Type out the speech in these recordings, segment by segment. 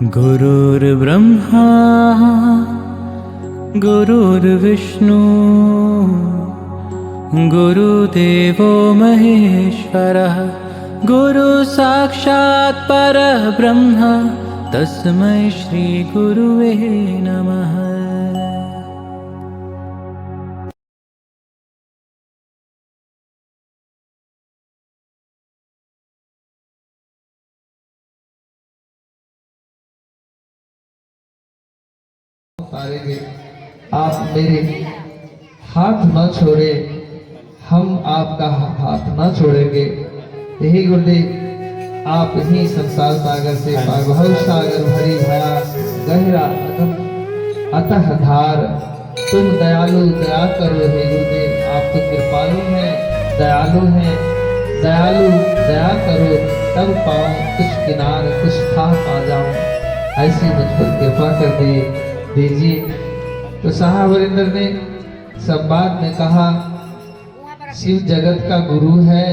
गुरुर्ब्रह्मा गुरुर्विष्णु गुरुदेवो महेश्वरः गुरु साक्षात् परब्रह्म तस्मै श्री गुरुवे नमः। आप मेरे हाथ न छोड़े, हम आपका हाथ न छोड़ेंगे। यही गुरुदेव आप ही संसार सागर से भव सागर भरी भया गहरा अतः धार, तुम दयालु दया करो हे गुरुदेव। आप तो कृपालु हैं, दयालु हैं, दयालु दया करो तब पाऊं कुछ किनार कुछ था पा जाऊं। ऐसी मुझ पर कृपा कर दीजिए। तो साहब वरिंदर ने संवाद में कहा शिव जगत का गुरु है।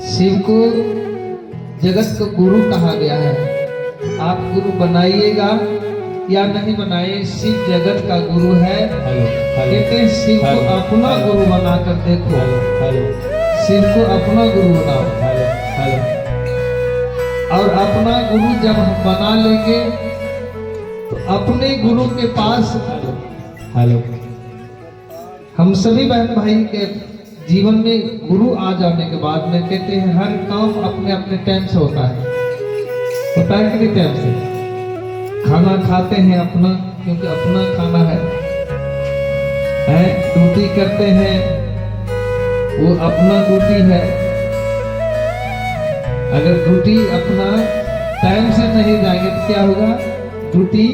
शिव को जगत का गुरु कहा गया है। आप गुरु बनाइएगा या नहीं बनाइए, शिव जगत का गुरु है। कहते हैं शिव को अपना गुरु बनाकर देखो। शिव को अपना गुरु बनाओ। और अपना गुरु जब हम बना लेंगे तो अपने गुरु के पास हम सभी बहन भाई के जीवन में गुरु आ जाने के बाद में कहते हैं हर काम अपने अपने टाइम से होता है कि नहीं? टाइम से खाना खाते हैं अपना, क्योंकि अपना खाना है। ड्यूटी करते हैं वो अपना ड्यूटी है। अगर ड्यूटी अपना टाइम से नहीं जाएंगे तो क्या होगा? ड्यूटी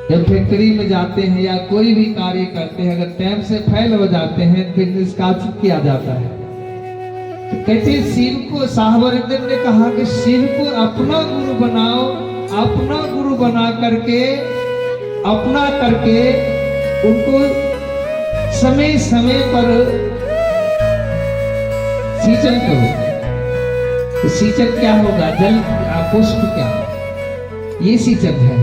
जब फैक्ट्री में जाते हैं या कोई भी कार्य करते हैं, अगर टाइम से फेल हो जाते हैं फिर निष्कासित किया जाता है। तो कहते शिव को साहबरिंदर ने कहा कि शिव को अपना गुरु बनाओ। अपना गुरु बना करके अपना करके उनको समय समय पर सिंचन करो। तो सिंचन क्या होगा? जल पुष्प क्या? ये सिंचन है।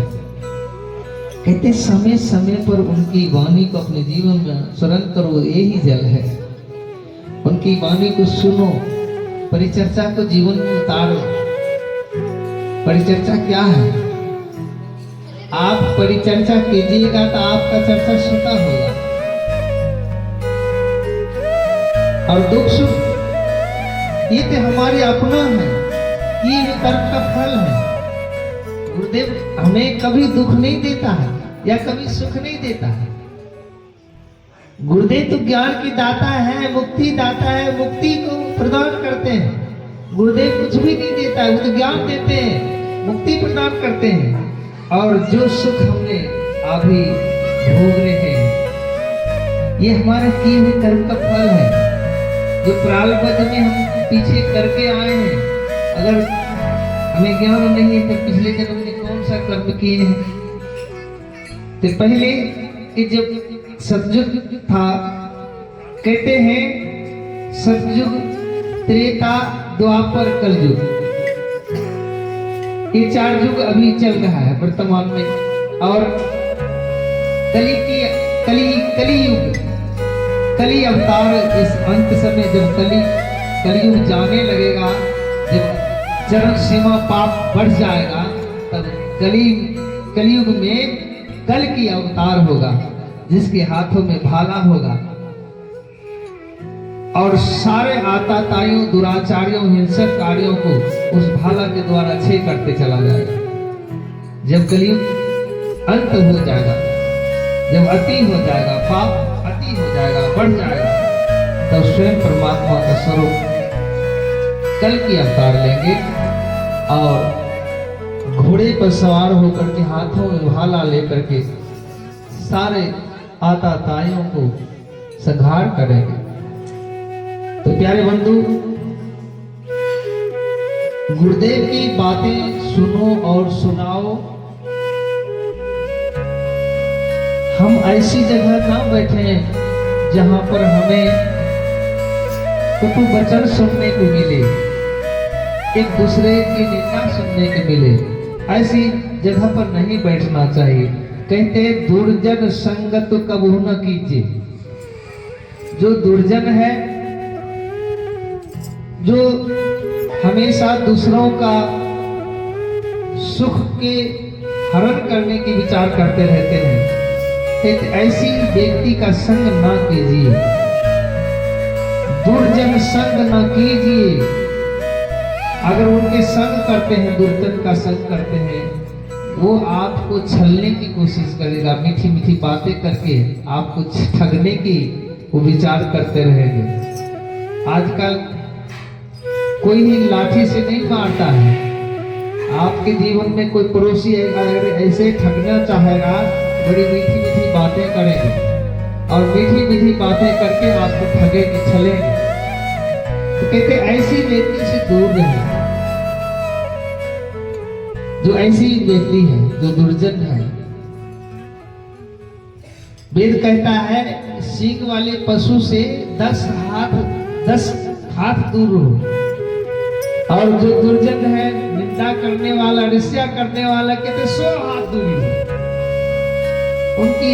कहते समय समय पर उनकी वाणी को अपने जीवन में स्मरण करो, यही जल है। उनकी वाणी को सुनो, परिचर्चा को जीवन में उतारो। परिचर्चा क्या है? आप परिचर्चा कीजिएगा तो आपका चर्चा श्रोता होगा। और दुख सुख ये तो हमारे अपना है, ये कर्म का फल है। गुरुदेव हमें कभी दुख नहीं देता है या कभी सुख नहीं देता है। गुरुदेव तो ज्ञान की दाता है, मुक्ति दाता है, मुक्ति को प्रदान करते हैं। गुरुदेव कुछ भी नहीं देता है, वो तो ज्ञान देते हैं, मुक्ति प्रदान करते हैं। और जो सुख हमने अभी भोग रहे हैं ये हमारे किए हुए कर्म का फल है, जो प्रारब्ध में हम पीछे करके आए हैं। अगर हमें ज्ञान नहीं है तो पिछले जन्म में कौन सा कर्म किए हैं? तो पहले कि जब सतयुग था, कहते हैं सतयुग, त्रेता, द्वापर, कलयुग, ये 4 युग अभी चल रहा है वर्तमान में। और कली अवतार इस अंत समय जब कलयुग जाने लगेगा, जब चरम सीमा पाप बढ़ जाएगा, तब कलयुग में कल की अवतार होगा जिसके हाथों में भाला होगा और सारे आताताइयों, दुराचारियों, हिंसक कार्यों को उस भाला के द्वारा छेद करते चला जाएगा। जब कलयुग अंत हो जाएगा, जब अति हो जाएगा, पाप अति हो जाएगा, बढ़ जाएगा, तब स्वयं परमात्मा का स्वरूप कल की अवतार लेंगे और घोड़े पर सवार होकर के हाथों में भाला लेकर के सारे आताताइयों को संहार करेंगे। तो प्यारे बंधु, गुरुदेव की बातें सुनो और सुनाओ। हम ऐसी जगह ना बैठे जहां पर हमें कटु वचन सुनने को मिले। एक दूसरे की निंदा सुनने के मिले, ऐसी जगह पर नहीं बैठना चाहिए। कहते हैं दुर्जन संगत कबहू न कीजिए। जो दुर्जन है, जो हमेशा दूसरों का सुख के हरण करने की विचार करते रहते हैं, एक ऐसी व्यक्ति का संग ना कीजिए। दुर्जन संग ना कीजिए। अगर उनके संग करते हैं, दुर्जन का संग करते हैं, वो आपको छलने की कोशिश करेगा, मीठी मीठी बातें करके आपको ठगने की वो विचार करते रहेंगे। आजकल कोई ही लाठी से नहीं मारता है। आपके जीवन में कोई पड़ोसी अगर ऐसे ठगना चाहेगा, बड़ी मीठी मीठी बातें करेंगे और मीठी मीठी बातें करके आपको ठगेंगे, छलेंगे। तो कहते ऐसी व्यक्ति से दूर रहे। जो ऐसी व्यक्ति है, जो दुर्जन है, वेद कहता है सींग वाले पशु से 10 हाथ दूर रहो। और जो दुर्जन है, निंदा करने वाला, ईर्ष्या करने वाला, कहते 100 हाथ दूरी हो। उनकी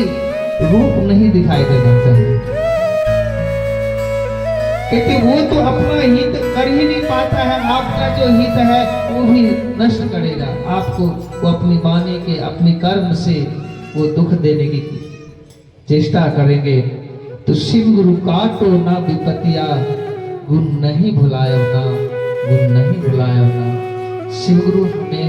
रूप नहीं दिखाई देना चाहिए। कहते वो तो अपना हित कर ही नहीं पाता है, आपका जो हित है वो भी नष्ट करेगा आपको। वो अपनी वाणी के, अपने कर्म से वो दुख देने की चेष्टा करेंगे। तो शिव गुरु काटो ना विपतिया, गुण नहीं भुलायो ना, गुण नहीं भुलायो ना। शिव गुरु हमें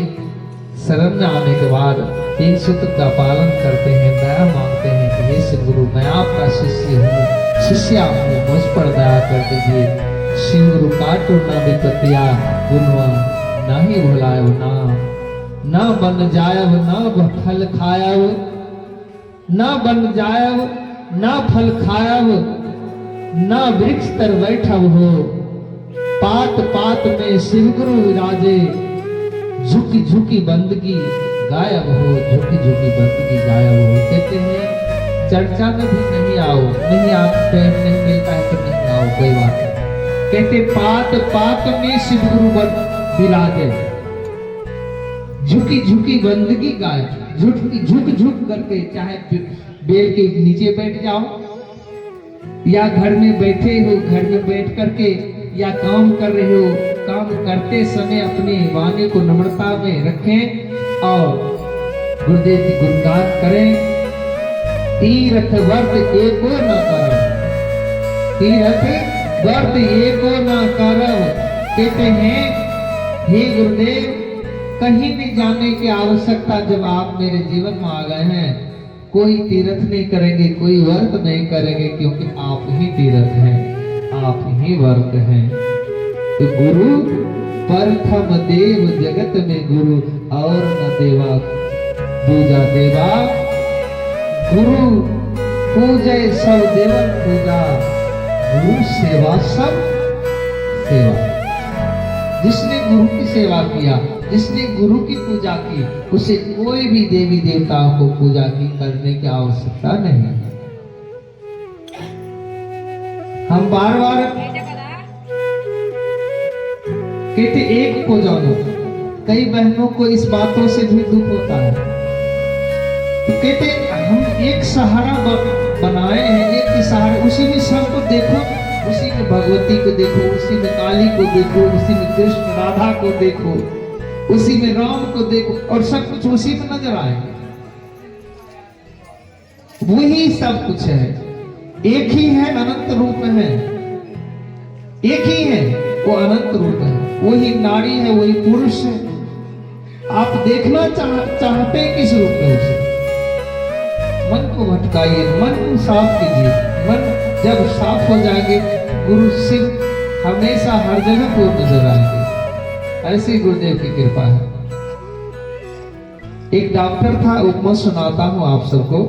शरण में आने के बाद 3 सूत्र का पालन करते हैं, दया मांगते हैं कि हे शिव गुरु, मैं आपका शिष्य हूँ, शिष्या हूँ, मुझ पर दया कर दीजिए। शिव गुरु काटो ना विपतिया, गुणवा नहीं भुलायो ना बन जायब ना फल खायब, ना बन जायब ना फल खायब, ना वृक्ष तर बैठब हो, पात पात में शिव गुरु विराजे, झुकी झुकी बंदगी गायब हो, झुकी झुकी बंदगी गायब हो। कहते हैं चर्चा में भी नहीं आओ, नहीं आप प्रेम नहीं मिलता है तो नहीं आओ, कोई बात नहीं। कहते पात पात में शिव गुरु विराजे, झुकी झुकी बंदगी गायब। झुक झुक करके, चाहे बेल के नीचे बैठ जाओ या घर में बैठे हो, घर में बैठ करके या काम कर रहे हो, काम करते समय अपने वाणी को नम्रता में रखें और गुरुदेव की गुणगान करें। तीर्थ व्रत एको न करव, तीर्थ व्रत एको न करव। कहते हैं हे गुरुदेव, कहीं भी जाने की आवश्यकता जब आप मेरे जीवन में आ गए हैं, कोई तीर्थ नहीं करेंगे, कोई व्रत नहीं करेंगे, क्योंकि आप ही तीर्थ हैं, आप ही व्रत हैं। तो गुरु प्रथम देव जगत में गुरु, और न देवा दूजा देवा। गुरु पूजे सब देवन पूजा, गुरु सेवा सब सेवा। जिसने गुरु की सेवा किया, जिसने गुरु की पूजा की, उसे कोई भी देवी देवताओं को पूजा की करने की आवश्यकता नहीं। हम बार बार कहते एक को जानो। कई बहनों को इस बातों से भी दुख होता है। तो कहते हम एक सहारा बनाए हैं, एक ही सहारा, उसी में सबको देखो, उसी में भगवती को देखो, उसी में काली को देखो, उसी में कृष्ण राधा को देखो, उसी में राम को देखो, और सब कुछ उसी में नजर आए। वही सब कुछ है, एक ही है, अनंत रूप है, एक ही है, वो अनंत रूप है। वही नारी है, वही पुरुष है। आप देखना चाहते हैं किस रूप में उसे? मन को भटकाइए, मन को साफ कीजिए। मन जब साफ हो जाएंगे, गुरु शिव हमेशा हर जगह को नजर आएंगे। ऐसी गुरुदेव की कृपा है। एक डॉक्टर था, उपमा सुनाता हूं आप सबको।